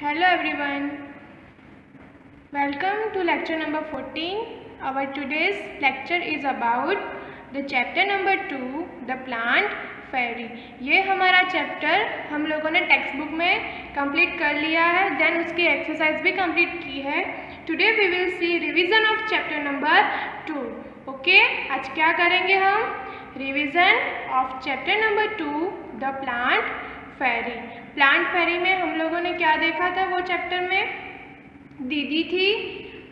Hello everyone, welcome to lecture number 14. Our today's lecture is about the chapter number 2, the plant fairy. ये हमारा chapter हम लोगों ने text book में complete कर लिया है, देन उसकी एक्सरसाइज भी कंप्लीट की है. Today we will see revision of chapter number 2. Okay, आज क्या करेंगे हम? Revision of chapter number 2, the plant fairy. Plant fairy में हम लोगों ने क्या देखा था? वो चैप्टर में दीदी थी,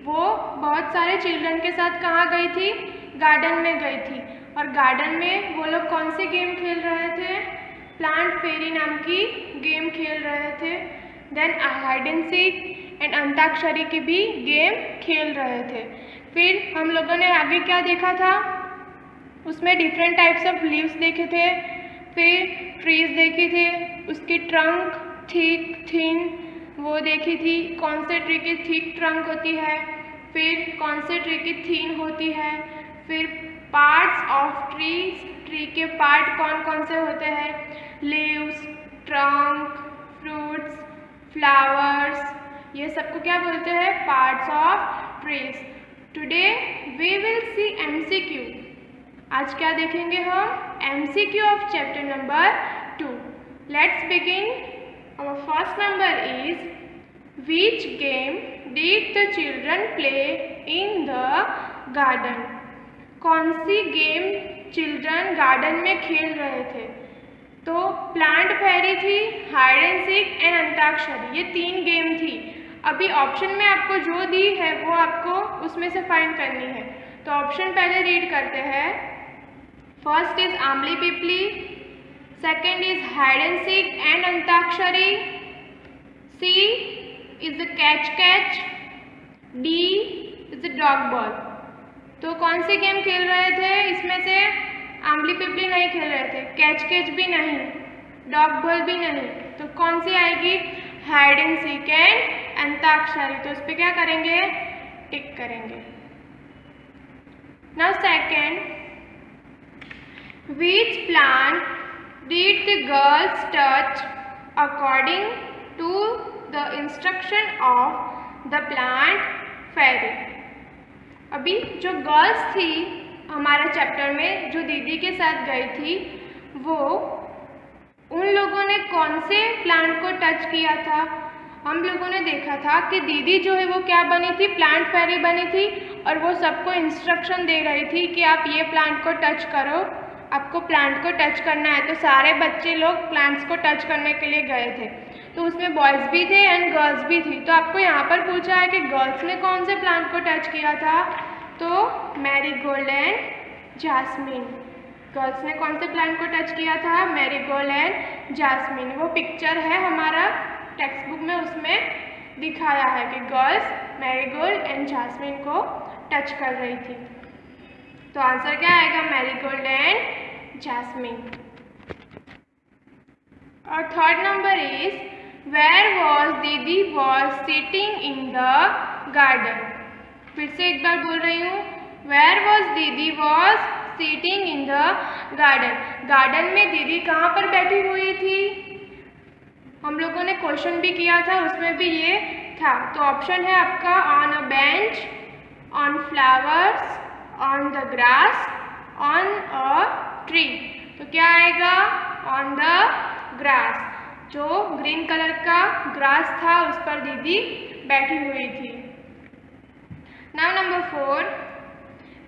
वो बहुत सारे चिल्ड्रन के साथ कहाँ गई थी? गार्डन में गई थी. और गार्डन में वो लोग कौन सी गेम खेल रहे थे? प्लांट फेरी नाम की गेम खेल रहे थे. Then hide and seek and Antakshari की भी गेम खेल रहे थे. फिर हम लोगों ने आगे क्या देखा था? उसमें डिफरेंट टाइप्स ऑफ लीव्स देखे थे, फिर ट्रीज देखी थे, उसकी ट्रंक थिक थिन वो देखी थी, कौन से ट्री की थिक ट्रंक होती है, फिर कौन से ट्री की थिन होती है, फिर पार्ट्स ऑफ ट्रीज, ट्री के पार्ट कौन कौन से होते हैं, लीव्स, ट्रंक, फ्रूट्स, फ्लावर्स, ये सबको क्या बोलते हैं? Parts of trees. Today we will see MCQ. आज क्या देखेंगे हम? MCQ of chapter number 2. Let's begin. Our first number is, which game did the children play in the garden? कौन सी गेम चिल्ड्रन गार्डन में खेल रहे थे? तो प्लांट फेरी थी, hide and seek and antakshari, ये 3 गेम थी. अभी ऑप्शन में आपको जो दी है वो आपको उसमें से फाइंड करनी है. तो ऑप्शन पहले रीड करते हैं. First is Amli Pipli, second is hide and seek and Antakshari, C is the catch catch, D is the dog ball. तो कौन सी गेम खेल रहे थे? इसमें से आमली पिपली नहीं खेल रहे थे, कैच कैच भी नहीं, डॉग बॉल भी नहीं. तो कौन सी आएगी? Hide and seek and antakshari. तो उस पर क्या करेंगे? टिक करेंगे. Now second, which plant did the girls touch according to the instruction of the plant fairy? अभी जो गर्ल्स थी हमारे चैप्टर में, जो दीदी के साथ गई थी, वो उन लोगों ने कौन से प्लांट को टच किया था? हम लोगों ने देखा था कि दीदी जो है वो क्या बनी थी? प्लांट फेरी बनी थी. और वो सबको इंस्ट्रक्शन दे रही थी कि आप ये प्लांट को टच करो, आपको प्लांट को टच करना है. तो सारे बच्चे लोग प्लांट्स को टच करने के लिए गए थे. तो उसमें बॉयज़ भी थे एंड गर्ल्स भी थी. तो आपको यहाँ पर पूछा है कि गर्ल्स ने कौन से प्लांट को टच किया था? तो मैरीगोल्ड एंड जास्मिन. गर्ल्स ने कौन से प्लांट को टच किया था? Marigold and jasmine. वो पिक्चर है हमारा टेक्स्ट बुक में, उसमें दिखाया है कि गर्ल्स मैरीगोल्ड एंड जास्मिन को टच कर रही थी. तो आंसर क्या आएगा? Marigold and jasmine. और third number is, where was didi was sitting in the garden. फिर से एक बार बोल रही हूँ, where was didi was sitting in the garden. Garden में दीदी कहाँ पर बैठी हुई थी? हम लोगों ने क्वेश्चन भी किया था, उसमें भी ये था. तो ऑप्शन है आपका on a bench, on flowers, on the grass, on a tree. तो क्या आएगा? On the grass. जो ग्रीन कलर का ग्रास था उस पर दीदी बैठी हुई थी. Now number 4,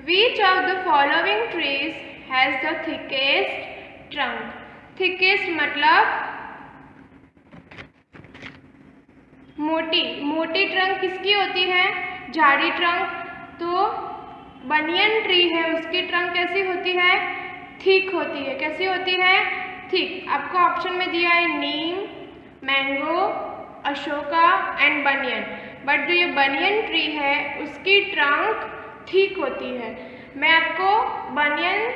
which of the following trees has the thickest trunk. Thickest मतलब मोटी. मोटी ट्रंक किसकी होती है? झाड़ी ट्रंक. तो बनियन ट्री है, उसकी ट्रंक कैसी होती है? थिक होती है. कैसी होती है? थिक. आपको ऑप्शन में दिया है neem, mango, Ashoka and banyan. But जो ये बनियन ट्री है उसकी ट्रंक थिक होती है. मैं आपको बनियन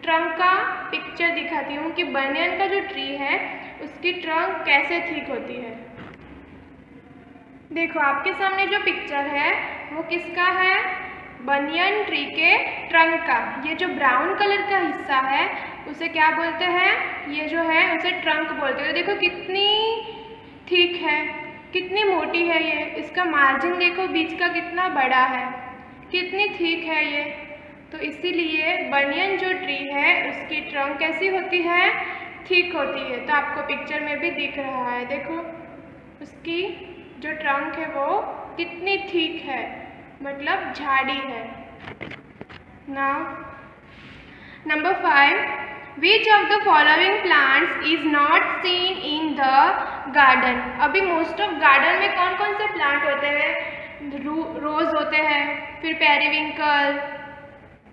ट्रंक का पिक्चर दिखाती हूँ कि बनियन का जो ट्री है उसकी ट्रंक कैसे थिक होती है. देखो आपके सामने जो पिक्चर है वो किसका है? बनियन ट्री के ट्रंक का. ये जो ब्राउन कलर का हिस्सा है उसे क्या बोलते हैं? ये जो है उसे ट्रंक बोलते हैं. देखो कितनी थिक है. कितनी मोटी है ये, इसका मार्जिन देखो बीच का कितना बड़ा है, कितनी थिक है ये। तो इसीलिए बनियन जो ट्री है उसकी ट्रंक कैसी होती है, थिक होती है। तो आपको पिक्चर में भी दिख रहा है, देखो उसकी जो ट्रंक है वो कितनी थिक है, मतलब झाड़ी है। Now number 5, which of the following plants is not seen in the garden. अभी मोस्ट ऑफ गार्डन में कौन कौन से प्लांट होते हैं, रोज होते हैं, फिर पेरीविंकल,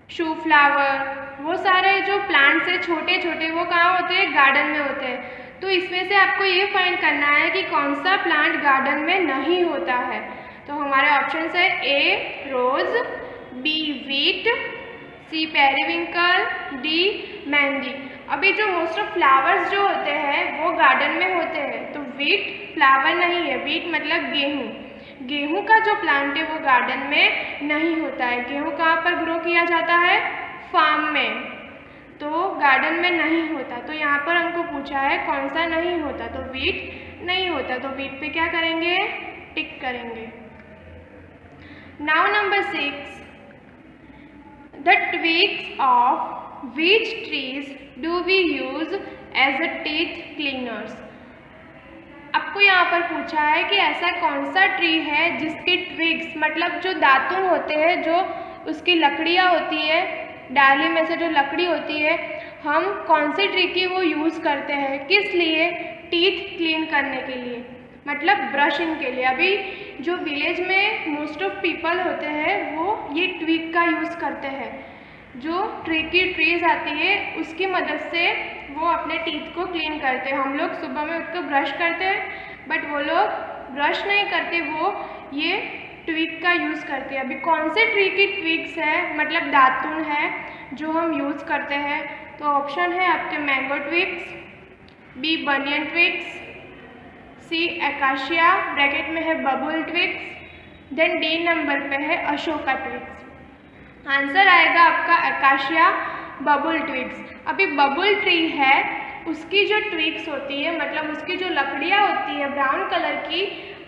शू फ्लावर, वो सारे जो प्लांट्स है छोटे छोटे वो कहाँ होते हैं, गार्डन में होते हैं। तो इसमें से आपको ये फाइंड करना है कि कौन सा प्लांट गार्डन में नहीं होता है। तो हमारे ऑप्शन है ए रोज, बी वीट, सी पेरीविंकल, डी मेहंदी। अभी जो मोस्ट ऑफ फ्लावर्स जो होते हैं वो गार्डन में होते हैं, तो वीट फ्लावर नहीं है, वीट मतलब गेहूँ। गेहूं का जो प्लांट है वो गार्डन में नहीं होता है। गेहूं कहाँ पर ग्रो किया जाता है, फार्म में, तो गार्डन में नहीं होता। तो यहाँ पर हमको पूछा है कौन सा नहीं होता, तो वीट नहीं होता, तो वीट पे क्या करेंगे, टिक करेंगे। Now number 6, the twigs of which trees do we use as a teeth cleaners। आपको यहाँ पर पूछा है कि ऐसा कौन सा ट्री है जिसके ट्विग्स मतलब जो दातुन होते हैं, जो उसकी लकड़ियाँ होती है, डाली में से जो लकड़ी होती है, हम कौन से ट्री की वो यूज़ करते हैं, किस लिए, टीथ क्लीन करने के लिए, मतलब ब्रशिंग के लिए। अभी जो विलेज में मोस्ट ऑफ पीपल होते हैं वो ये ट्विग का यूज़ करते हैं। जो ट्री की ट्रीज आती है उसकी मदद से वो अपने टीथ को क्लीन करते हैं। हम लोग सुबह में उठकर ब्रश करते हैं, बट वो लोग ब्रश नहीं करते, वो ये ट्विग का यूज़ करते हैं। अभी कौन से ट्री की ट्विग्स है, मतलब दातुन है जो हम यूज़ करते हैं, तो ऑप्शन है आपके मैंगो ट्विग्स, बी बनियन ट्विग्स, सी एकाशिया ब्रैकेट में है बबुल ट्विग्स, देन डी नंबर पे है अशोका ट्विग्स। आंसर आएगा आपका एकाशिया बबुल ट्विग्स। अभी बबुल ट्री है, उसकी जो ट्विग्स होती है, मतलब उसकी जो लकड़ियाँ होती है ब्राउन कलर की,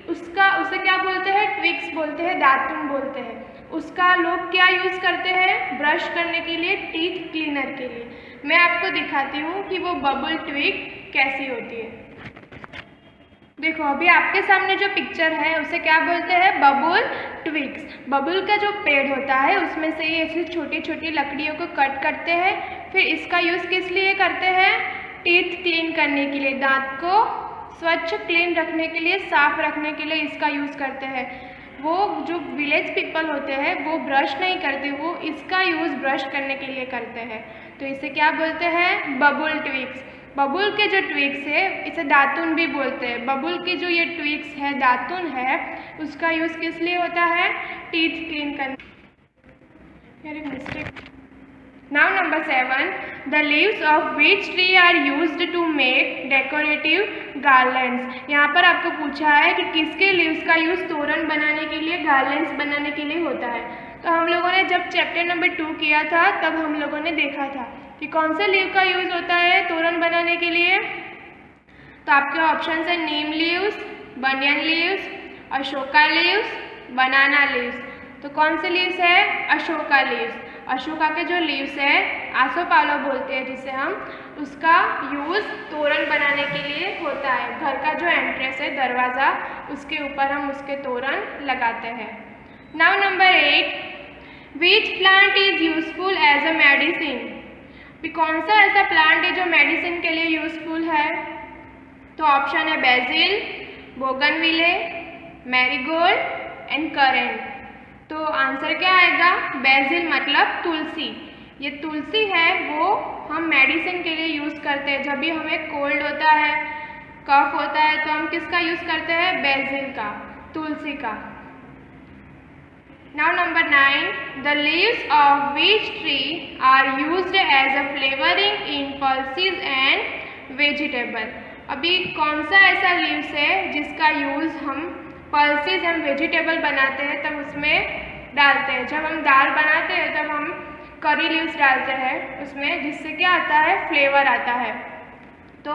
उसे क्या बोलते हैं, ट्विग्स बोलते हैं, दातुन बोलते हैं। उसका लोग क्या यूज़ करते हैं, ब्रश करने के लिए, टीथ क्लीनर के लिए। मैं आपको दिखाती हूँ कि वो बबुल ट्विग कैसी होती है। देखो अभी आपके सामने जो पिक्चर है उसे क्या बोलते हैं, बबुल ट्विग्स। बबुल का जो पेड़ होता है उसमें से ये ऐसी छोटी छोटी लकड़ियों को कट करते हैं, फिर इसका यूज़ किस लिए करते हैं, टीथ क्लीन करने के लिए, दांत को स्वच्छ क्लीन रखने के लिए, साफ रखने के लिए इसका यूज़ करते हैं। वो जो विलेज पीपल होते हैं वो ब्रश नहीं करते, वो इसका यूज़ ब्रश करने के लिए करते हैं। तो इसे क्या बोलते हैं, बबुल ट्विग्स। बबुल के जो ट्विग्स है इसे दातुन भी बोलते हैं। बबुल की जो ये ट्विग्स है, दातुन है, उसका यूज़ किस लिए होता है, टीथ क्लीन करने। यार एक mistake. Now number 7, the leaves of which tree are used to make decorative garlands. यहाँ पर आपको पूछा है कि किसके लीव्स का यूज़ तोरण बनाने के लिए, गार्लैंड्स बनाने के लिए होता है। तो हम लोगों ने जब चैप्टर नंबर 2 किया था तब हम लोगों ने देखा था कि कौन से लीव का यूज़ होता है तोरण बनाने के लिए। तो आपके ऑप्शन है नीम लीव्स, बनियन लीव्स, अशोका लीव्स, बनाना लीव्स। तो कौन से लीव्स है, अशोका लीव्स। अशोका के जो लीव्स है, आसोपालो बोलते हैं जिसे हम, उसका यूज़ तोरण बनाने के लिए होता है। घर का जो एंट्रेंस है, दरवाज़ा, उसके ऊपर हम उसके तोरण लगाते हैं। Now number 8, which plant is useful as a medicine. कौन सा ऐसा प्लांट है जो मेडिसिन के लिए यूजफुल है। तो ऑप्शन है BECIL, bougainvillea, marigold and current. तो आंसर क्या आएगा, बेसिल मतलब तुलसी। ये तुलसी है वो हम मेडिसिन के लिए यूज़ करते हैं। जब भी हमें कोल्ड होता है, कफ होता है, तो हम किसका यूज़ करते हैं, बेसिल का, तुलसी का। Now number 9, the leaves of which tree are used as a flavoring in pulses and vegetable। अभी कौन सा ऐसा लीव्स है जिसका यूज़ हम पल्सेस एंड वेजिटेबल बनाते हैं तब उसमें डालते हैं। जब हम दाल बनाते हैं तब हम करी लीव्स डालते हैं उसमें, जिससे क्या आता है, फ्लेवर आता है। तो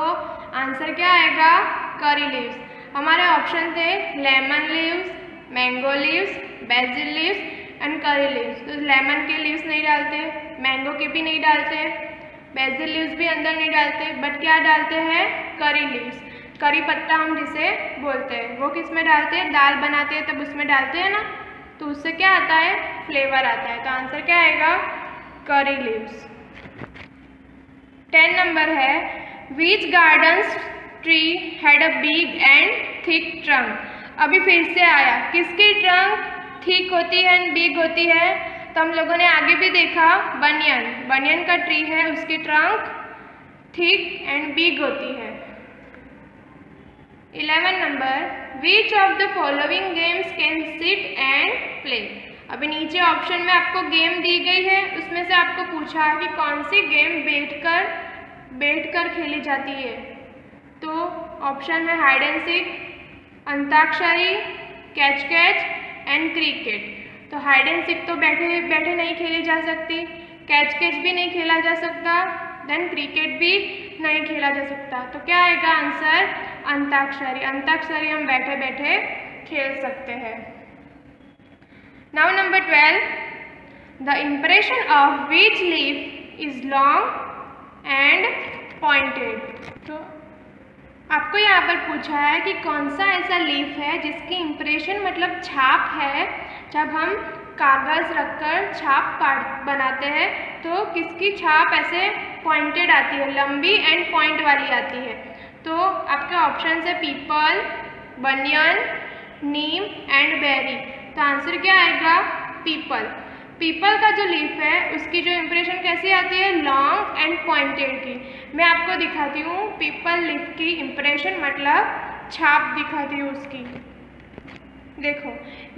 आंसर क्या आएगा, करी लीव्स। हमारे ऑप्शन थे lemon leaves, mango leaves, BECIL leaves and curry leaves. तो लेमन के लीव्स नहीं डालते, मैंगो के भी नहीं डालते, बेसिल लीव्स भी अंदर नहीं डालते, बट क्या डालते हैं, करी लीव्स, करी पत्ता हम जिसे बोलते हैं। वो किस में डालते हैं, दाल बनाते हैं तब उसमें डालते हैं ना, तो उससे क्या आता है, फ्लेवर आता है। तो आंसर क्या आएगा, करी लीव्स। 10 नंबर है, which gardens tree had a big and thick trunk. अभी फिर से आया, किसकी ट्रंक थिक होती है एंड बिग होती है, तो हम लोगों ने आगे भी देखा बनियन, बनियन का ट्री है, उसकी ट्रंक थिक एंड बिग होती है। 11 number, which of the following games can sit and play. अभी नीचे ऑप्शन में आपको गेम दी गई है, उसमें से आपको पूछा है कि कौन सी गेम बैठकर खेली जाती है। तो ऑप्शन में hide and seek, antakshari, catch catch and cricket. तो हाइड एंड सीक तो बैठे बैठे नहीं खेली जा सकती, कैच कैच भी नहीं खेला जा सकता, देन क्रिकेट भी नहीं खेला जा सकता। तो क्या आएगा आंसर, अंताक्षरी। अंताक्षरी हम बैठे बैठे खेल सकते हैं। Now number 12, the impression of which leaf is long and pointed. तो आपको यहाँ पर पूछा है कि कौन सा ऐसा लीफ है जिसकी इम्प्रेशन मतलब छाप है, जब हम कागज़ रखकर छाप बनाते हैं तो किसकी छाप ऐसे पॉइंटेड आती है, लंबी एंड पॉइंट वाली आती है। तो आपके ऑप्शन है peepal, banyan, neem and berry. तो आंसर क्या आएगा, पीपल। पीपल का जो लीफ है उसकी जो इम्प्रेशन कैसी आती है, लॉन्ग एंड पॉइंटेड की। मैं आपको दिखाती हूँ पीपल लीफ की इम्प्रेशन मतलब छाप दिखाती हूँ उसकी। देखो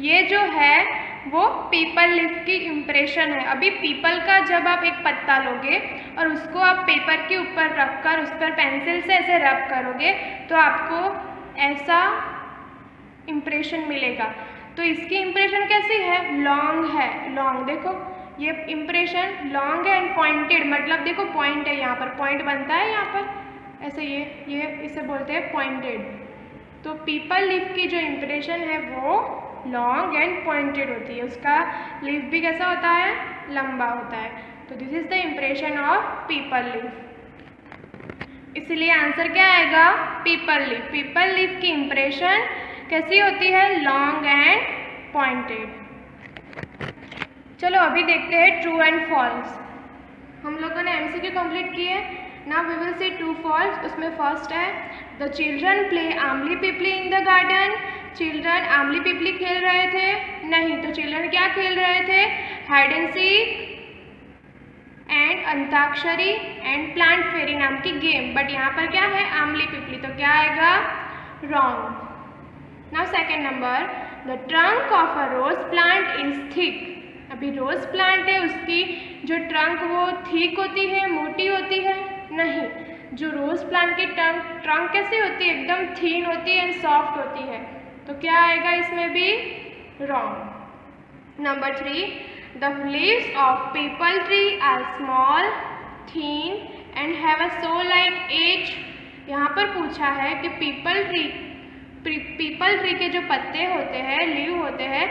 ये जो है वो पीपल लीफ की इम्प्रेशन है। अभी पीपल का जब आप एक पत्ता लोगे और उसको आप पेपर के ऊपर रखकर उस पर पेंसिल से ऐसे रब करोगे तो आपको ऐसा इम्प्रेशन मिलेगा। तो इसकी इम्प्रेशन कैसी है, लॉन्ग है, लॉन्ग। देखो ये इम्प्रेशन लॉन्ग है एंड पॉइंटेड, मतलब देखो पॉइंट है, यहाँ पर पॉइंट बनता है, यहाँ पर ऐसे ये इसे बोलते हैं पॉइंटेड। तो पीपल लीफ की जो इम्प्रेशन है वो लॉन्ग एंड पॉइंटेड होती है, उसका लीफ भी कैसा होता है, लंबा होता है। तो this is the impression of people leaf. इसलिए आंसर क्या आएगा, पीपल लीफ। पीपल लीफ की इम्प्रेशन कैसी होती है, लॉन्ग एंड पॉइंटेड। चलो अभी देखते हैं ट्रू एंड फॉल्स। हम लोगों ने एमसीक्यू कंप्लीट किए। Now we will see true false. उसमें फर्स्ट है, the children play amli pipli in the garden. Children amli pipli खेल रहे थे, नहीं। तो चिल्ड्रन क्या खेल रहे थे, hide and seek and antakshari and plant fairy नाम की गेम। बट यहाँ पर क्या है, आमली पिपली। तो क्या आएगा, wrong. Now second number, the trunk of a rose plant is thick. अभी रोज प्लांट है, उसकी जो ट्रंक वो थिक होती है, मोटी होती है, नहीं। जो रोज प्लांट की ट्रंक कैसी होती है, एकदम थीन होती है एंड सॉफ्ट होती है। तो क्या आएगा इसमें भी, wrong. Number 3, the leaves of peepal tree are small, thin and have a saw like edge. यहाँ पर पूछा है कि पीपल ट्री के जो पत्ते होते हैं, लीव होते हैं,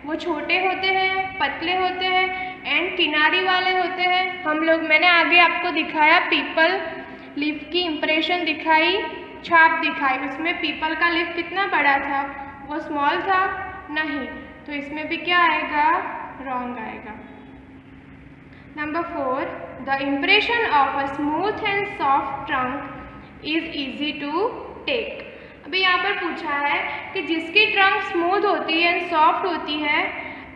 वो छोटे होते हैं, पतले होते हैं एंड किनारी वाले होते हैं। मैंने आगे आपको दिखाया पीपल लीफ की इम्प्रेशन दिखाई, छाप दिखाई। उसमें पीपल का लीफ कितना बड़ा था, वो स्मॉल था, नहीं। तो इसमें भी क्या आएगा, रॉन्ग आएगा। Number 4, the impression of a smooth and soft trunk is easy to take. अभी यहाँ पर पूछा है कि जिसकी ट्रंक स्मूथ होती है एंड सॉफ्ट होती है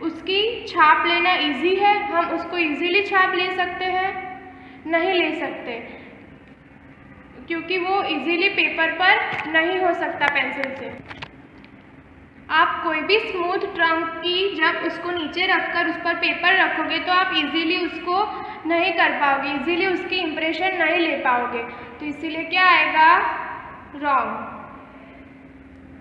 उसकी छाप लेना इजी है, हम उसको इजीली छाप ले सकते हैं, नहीं ले सकते, क्योंकि वो इजीली पेपर पर नहीं हो सकता पेंसिल से। आप कोई भी स्मूथ ट्रंक की जब उसको नीचे रखकर उस पर पेपर रखोगे तो आप इजीली उसको नहीं कर पाओगे, इजीली उसकी इम्प्रेशन नहीं ले पाओगे। तो इसीलिए क्या आएगा, wrong.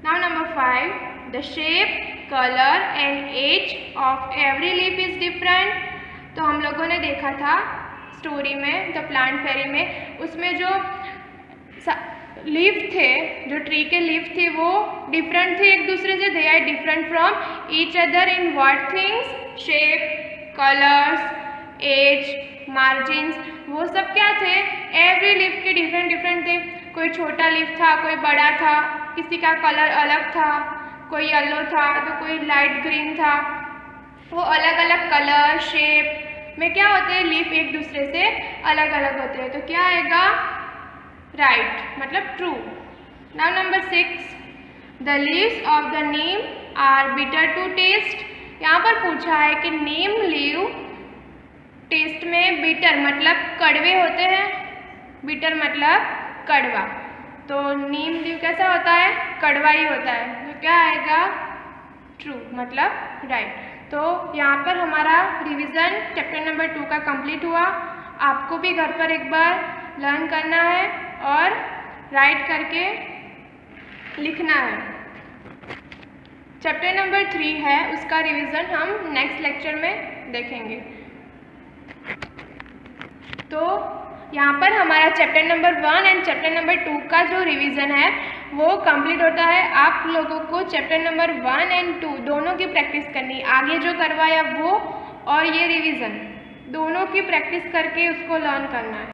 Now number 5, the shape, colour and edge of every leaf is different. तो हम लोगों ने देखा था स्टोरी में, द प्लांट फेरी में, उसमें जो लीफ थे, जो ट्री के लीफ थे वो डिफरेंट थे एक दूसरे से। They are different from each other in what things? Shape, colours, edge, margins, वो सब क्या थे? एवरी लीफ के डिफरेंट डिफरेंट थे। कोई छोटा लीफ था, कोई बड़ा था, किसी का कलर अलग था, कोई येलो था तो कोई लाइट ग्रीन था। वो अलग अलग कलर, शेप में क्या होते हैं? लीफ एक दूसरे से अलग अलग होते हैं। तो क्या आएगा? राइट, मतलब true. Now number 6, the leaves of the neem are bitter to taste. यहाँ पर पूछा है कि नीम लीव टेस्ट में बिटर मतलब कड़वे होते हैं। बिटर मतलब कड़वा, तो नीम लीव कैसा होता है? कड़वा ही होता है। तो क्या आएगा? ट्रू, मतलब राइट। तो यहाँ पर हमारा रिवीजन चैप्टर नंबर 2 का कंप्लीट हुआ। आपको भी घर पर एक बार लर्न करना है और राइट करके लिखना है। चैप्टर नंबर 3 है, उसका रिवीजन हम नेक्स्ट लेक्चर में देखेंगे। तो यहाँ पर हमारा chapter number 1 and chapter number 2 का जो रिवीजन है वो कंप्लीट होता है। आप लोगों को चैप्टर नंबर 1 एंड 2 दोनों की प्रैक्टिस करनी, आगे जो करवाया वो और ये रिवीजन दोनों की प्रैक्टिस करके उसको लर्न करना है।